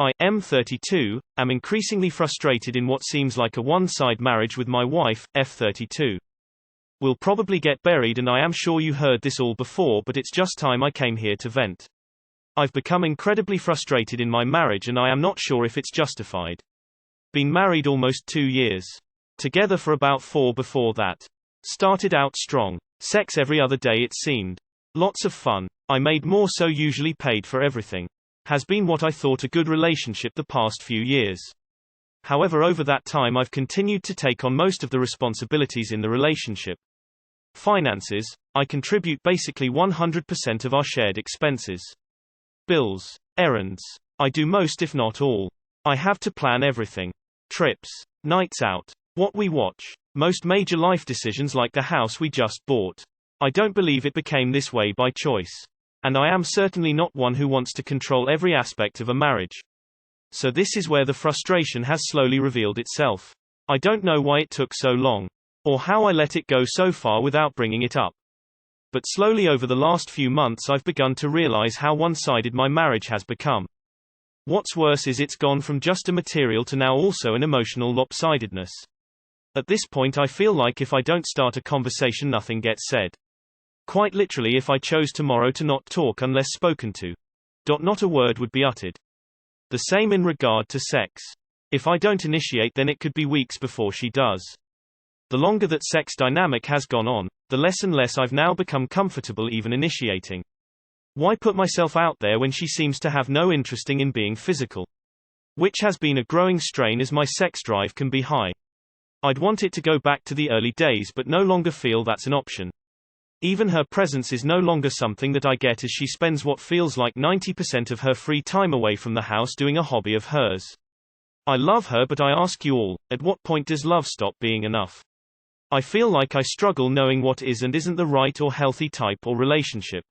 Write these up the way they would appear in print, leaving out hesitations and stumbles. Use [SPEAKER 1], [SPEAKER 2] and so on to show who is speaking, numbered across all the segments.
[SPEAKER 1] I, M32, am increasingly frustrated in what seems like a one-side marriage with my wife, F32. We'll probably get buried, and I am sure you heard this all before, but it's just time I came here to vent. I've become incredibly frustrated in my marriage, and I am not sure if it's justified. Been married almost 2 years. Together for about 4 before that. Started out strong. Sex every other day it seemed. Lots of fun. I made more, so usually paid for everything. Has been what I thought a good relationship the past few years. However, over that time I've continued to take on most of the responsibilities in the relationship. Finances, I contribute basically 100% of our shared expenses. Bills, errands, I do most if not all. I have to plan everything. Trips, nights out, what we watch, most major life decisions like the house we just bought. I don't believe it became this way by choice. And I am certainly not one who wants to control every aspect of a marriage. So this is where the frustration has slowly revealed itself. I don't know why it took so long. Or how I let it go so far without bringing it up. But slowly over the last few months I've begun to realize how one-sided my marriage has become. What's worse is it's gone from just a material to now also an emotional lopsidedness. At this point I feel like if I don't start a conversation nothing gets said. Quite literally, if I chose tomorrow to not talk unless spoken to. Not a word would be uttered. The same in regard to sex. If I don't initiate, then it could be weeks before she does. The longer that sex dynamic has gone on, the less and less I've now become comfortable even initiating. Why put myself out there when she seems to have no interest in being physical? Which has been a growing strain as my sex drive can be high. I'd want it to go back to the early days, but no longer feel that's an option. Even her presence is no longer something that I get, as she spends what feels like 90% of her free time away from the house doing a hobby of hers. I love her, but I ask you all, at what point does love stop being enough? I feel like I struggle knowing what is and isn't the right or healthy type or relationship.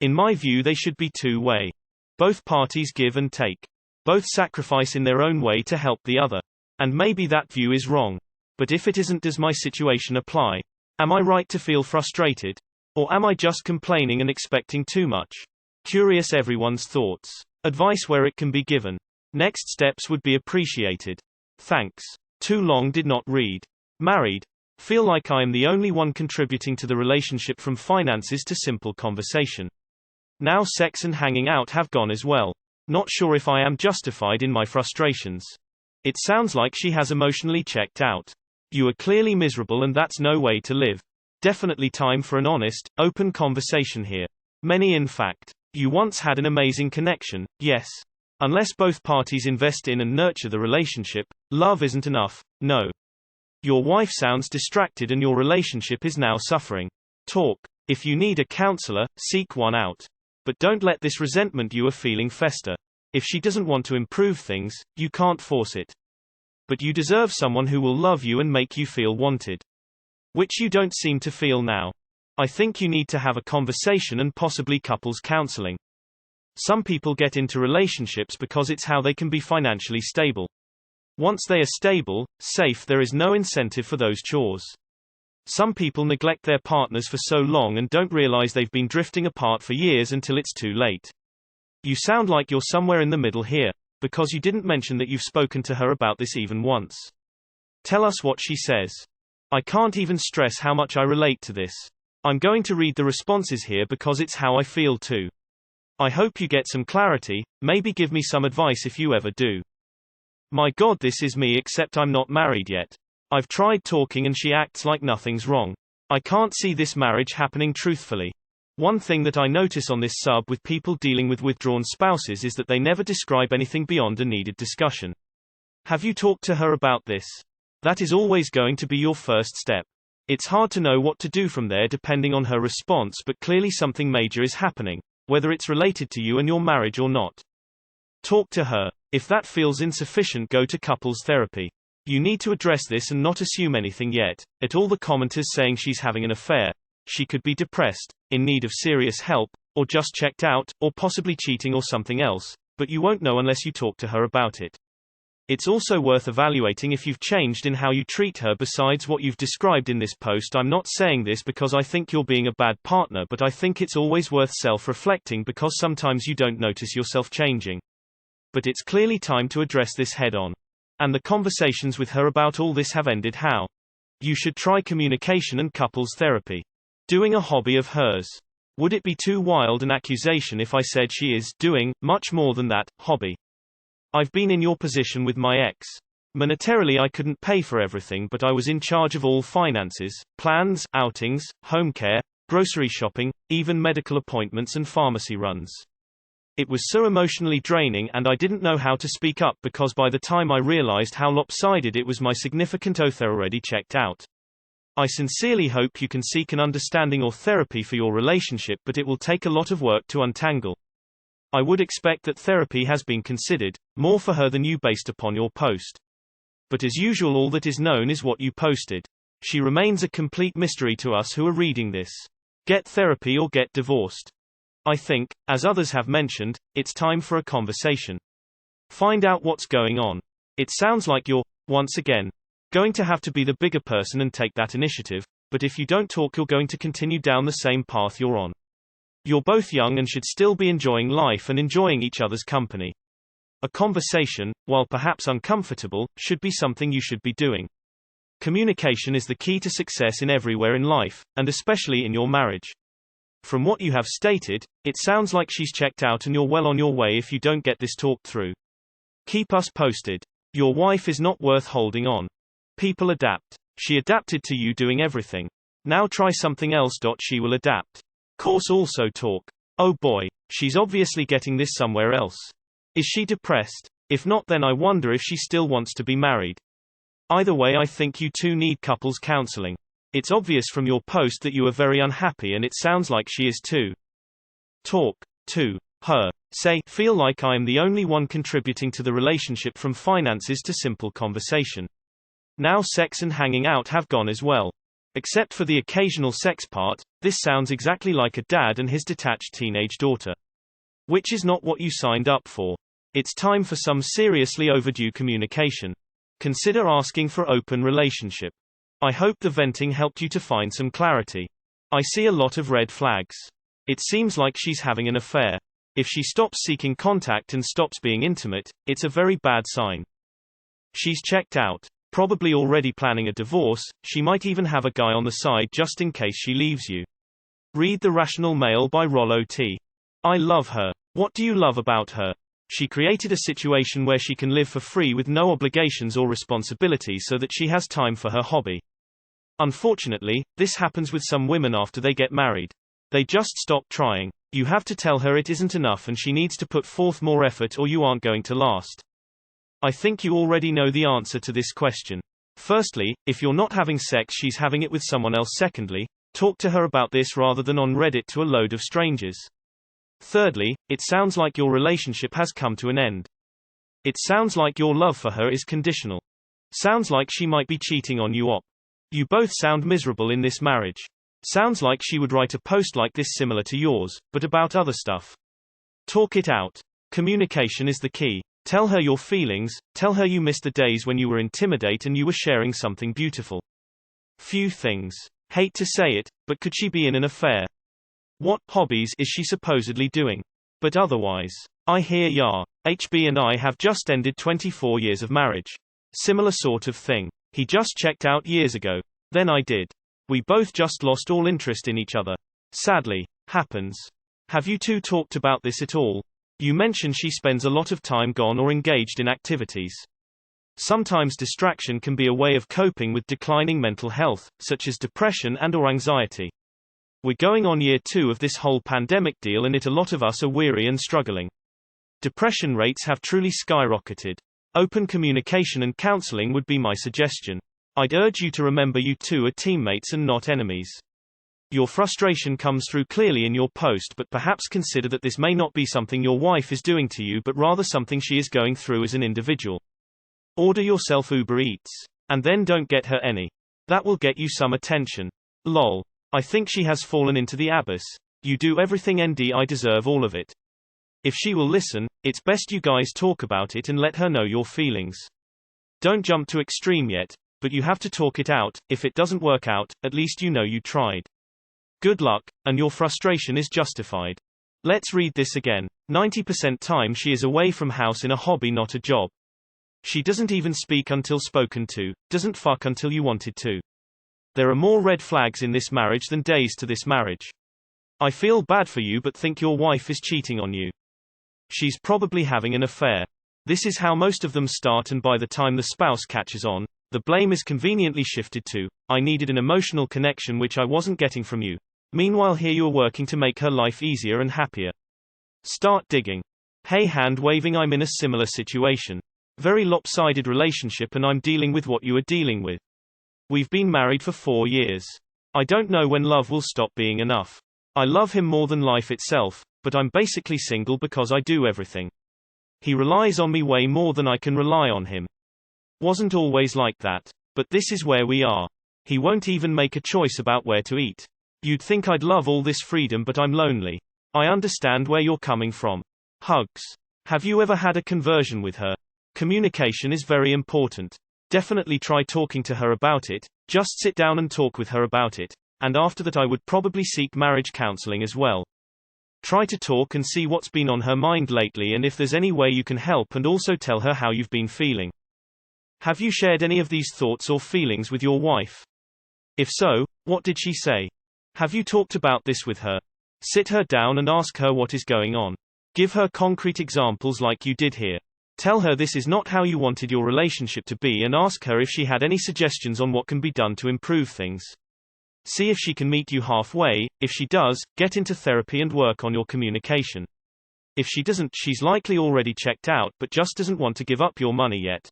[SPEAKER 1] In my view, they should be two-way. Both parties give and take. Both sacrifice in their own way to help the other. And maybe that view is wrong. But if it isn't, does my situation apply? Am I right to feel frustrated? Or am I just complaining and expecting too much? Curious everyone's thoughts. Advice where it can be given. Next steps would be appreciated. Thanks. Too long did not read. Married. Feel like I am the only one contributing to the relationship, from finances to simple conversation. Now sex and hanging out have gone as well. Not sure if I am justified in my frustrations. It sounds like she has emotionally checked out. You are clearly miserable, and that's no way to live. Definitely time for an honest, open conversation here. Many, in fact. You once had an amazing connection, yes. Unless both parties invest in and nurture the relationship, love isn't enough, no. Your wife sounds distracted and your relationship is now suffering. Talk. If you need a counselor, seek one out. But don't let this resentment you are feeling fester. If she doesn't want to improve things, you can't force it. But you deserve someone who will love you and make you feel wanted. Which you don't seem to feel now. I think you need to have a conversation and possibly couples counseling. Some people get into relationships because it's how they can be financially stable. Once they are stable, safe, there is no incentive for those chores. Some people neglect their partners for so long and don't realize they've been drifting apart for years until it's too late. You sound like you're somewhere in the middle here, because you didn't mention that you've spoken to her about this even once. Tell us what she says. I can't even stress how much I relate to this. I'm going to read the responses here because it's how I feel too. I hope you get some clarity, maybe give me some advice if you ever do. My God, this is me, except I'm not married yet. I've tried talking and she acts like nothing's wrong. I can't see this marriage happening truthfully. One thing that I notice on this sub with people dealing with withdrawn spouses is that they never describe anything beyond a needed discussion. Have you talked to her about this? That is always going to be your first step. It's hard to know what to do from there depending on her response, but clearly something major is happening, whether it's related to you and your marriage or not. Talk to her. If that feels insufficient, go to couples therapy. You need to address this and not assume anything yet. At all the commenters saying she's having an affair, she could be depressed, in need of serious help, or just checked out, or possibly cheating or something else, but you won't know unless you talk to her about it. It's also worth evaluating if you've changed in how you treat her besides what you've described in this post. I'm not saying this because I think you're being a bad partner, but I think it's always worth self-reflecting because sometimes you don't notice yourself changing. But it's clearly time to address this head-on. And the conversations with her about all this have ended how? You should try communication and couples therapy. Doing a hobby of hers. Would it be too wild an accusation if I said she is doing much more than that hobby? I've been in your position with my ex. Monetarily I couldn't pay for everything, but I was in charge of all finances, plans, outings, home care, grocery shopping, even medical appointments and pharmacy runs. It was so emotionally draining, and I didn't know how to speak up because by the time I realized how lopsided it was, my significant other already checked out. I sincerely hope you can seek an understanding or therapy for your relationship, but it will take a lot of work to untangle. I would expect that therapy has been considered, more for her than you based upon your post. But as usual, all that is known is what you posted. She remains a complete mystery to us who are reading this. Get therapy or get divorced. I think, as others have mentioned, it's time for a conversation. Find out what's going on. It sounds like you're, once again, going to have to be the bigger person and take that initiative, but if you don't talk, you're going to continue down the same path you're on. You're both young and should still be enjoying life and enjoying each other's company. A conversation, while perhaps uncomfortable, should be something you should be doing. Communication is the key to success in everywhere in life, and especially in your marriage. From what you have stated, it sounds like she's checked out and you're well on your way if you don't get this talked through. Keep us posted. Your wife is not worth holding on. People adapt. She adapted to you doing everything. Now try something else. She will adapt. Course also talk. Oh boy, she's obviously getting this somewhere else. Is she depressed? If not, then I wonder if she still wants to be married. Either way, I think you two need couples counseling. It's obvious from your post that you are very unhappy, and it sounds like she is too. Talk to her. Say, feel like I am the only one contributing to the relationship, from finances to simple conversation. Now sex and hanging out have gone as well. Except for the occasional sex part, this sounds exactly like a dad and his detached teenage daughter. Which is not what you signed up for. It's time for some seriously overdue communication. Consider asking for open relationship. I hope the venting helped you to find some clarity. I see a lot of red flags. It seems like she's having an affair. If she stops seeking contact and stops being intimate, it's a very bad sign. She's checked out. Probably already planning a divorce. She might even have a guy on the side just in case she leaves you. Read The Rational Male by Rollo T. I love her. What do you love about her? She created a situation where she can live for free with no obligations or responsibility so that she has time for her hobby. Unfortunately, this happens with some women after they get married. They just stop trying. You have to tell her it isn't enough and she needs to put forth more effort or you aren't going to last. I think you already know the answer to this question. Firstly, if you're not having sex, she's having it with someone else. Secondly, talk to her about this rather than on Reddit to a load of strangers. Thirdly, it sounds like your relationship has come to an end. It sounds like your love for her is conditional. Sounds like she might be cheating on you. You both sound miserable in this marriage. Sounds like she would write a post like this similar to yours, but about other stuff. Talk it out. Communication is the key. Tell her your feelings, tell her you miss the days when you were intimate and you were sharing something beautiful. Few things. Hate to say it, but could she be in an affair? What hobbies is she supposedly doing? But otherwise, I hear ya. HB and I have just ended 24 years of marriage. Similar sort of thing. He just checked out years ago. Then I did. We both just lost all interest in each other. Sadly. Happens. Have you two talked about this at all? You mention she spends a lot of time gone or engaged in activities. Sometimes distraction can be a way of coping with declining mental health, such as depression and/or anxiety. We're going on year 2 of this whole pandemic deal, and a lot of us are weary and struggling. Depression rates have truly skyrocketed. Open communication and counseling would be my suggestion. I'd urge you to remember you two are teammates and not enemies. Your frustration comes through clearly in your post, but perhaps consider that this may not be something your wife is doing to you, but rather something she is going through as an individual. Order yourself Uber Eats. And then don't get her any. That will get you some attention. Lol. I think she has fallen into the abyss. You do everything and I deserve all of it. If she will listen, it's best you guys talk about it and let her know your feelings. Don't jump to extreme yet, but you have to talk it out. If it doesn't work out, at least you know you tried. Good luck, and your frustration is justified. Let's read this again. 90% time she is away from house in a hobby, not a job. She doesn't even speak until spoken to, doesn't fuck until you wanted to. There are more red flags in this marriage than days to this marriage. I feel bad for you but think your wife is cheating on you. She's probably having an affair. This is how most of them start, and by the time the spouse catches on, the blame is conveniently shifted to, I needed an emotional connection which I wasn't getting from you. Meanwhile here you are working to make her life easier and happier. Start digging. Hey, hand waving, I'm in a similar situation. Very lopsided relationship and I'm dealing with what you are dealing with. We've been married for 4 years. I don't know when love will stop being enough. I love him more than life itself, but I'm basically single because I do everything. He relies on me way more than I can rely on him. Wasn't always like that. But this is where we are. He won't even make a choice about where to eat. You'd think I'd love all this freedom but I'm lonely. I understand where you're coming from. Hugs. Have you ever had a conversion with her? Communication is very important. Definitely try talking to her about it, just sit down and talk with her about it, and after that I would probably seek marriage counseling as well. Try to talk and see what's been on her mind lately and if there's any way you can help, and also tell her how you've been feeling. Have you shared any of these thoughts or feelings with your wife? If so, what did she say? Have you talked about this with her? Sit her down and ask her what is going on. Give her concrete examples like you did here. Tell her this is not how you wanted your relationship to be, and ask her if she had any suggestions on what can be done to improve things. See if she can meet you halfway. If she does, get into therapy and work on your communication. If she doesn't, she's likely already checked out but just doesn't want to give up your money yet.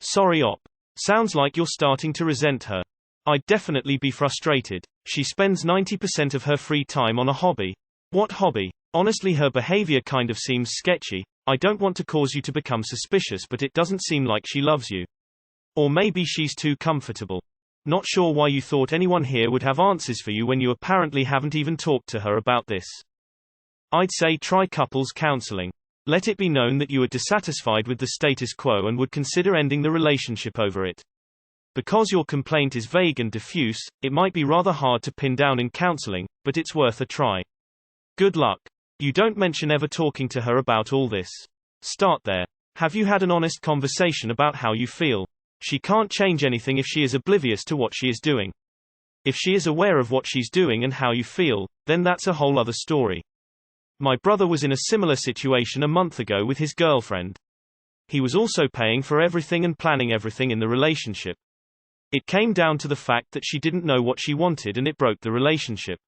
[SPEAKER 1] Sorry op. Sounds like you're starting to resent her. I'd definitely be frustrated. She spends 90% of her free time on a hobby. What hobby? Honestly, her behavior kind of seems sketchy. I don't want to cause you to become suspicious, but it doesn't seem like she loves you. Or maybe she's too comfortable. Not sure why you thought anyone here would have answers for you when you apparently haven't even talked to her about this. I'd say try couples counseling. Let it be known that you are dissatisfied with the status quo and would consider ending the relationship over it. Because your complaint is vague and diffuse, it might be rather hard to pin down in counseling, but it's worth a try. Good luck. You don't mention ever talking to her about all this. Start there. Have you had an honest conversation about how you feel? She can't change anything if she is oblivious to what she is doing. If she is aware of what she's doing and how you feel, then that's a whole other story. My brother was in a similar situation a month ago with his girlfriend. He was also paying for everything and planning everything in the relationship. It came down to the fact that she didn't know what she wanted and it broke the relationship.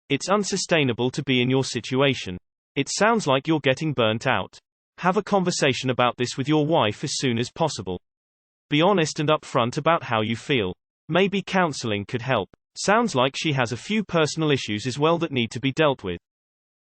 [SPEAKER 1] It's unsustainable to be in your situation. It sounds like you're getting burnt out. Have a conversation about this with your wife as soon as possible. Be honest and upfront about how you feel. Maybe counseling could help. Sounds like she has a few personal issues as well that need to be dealt with.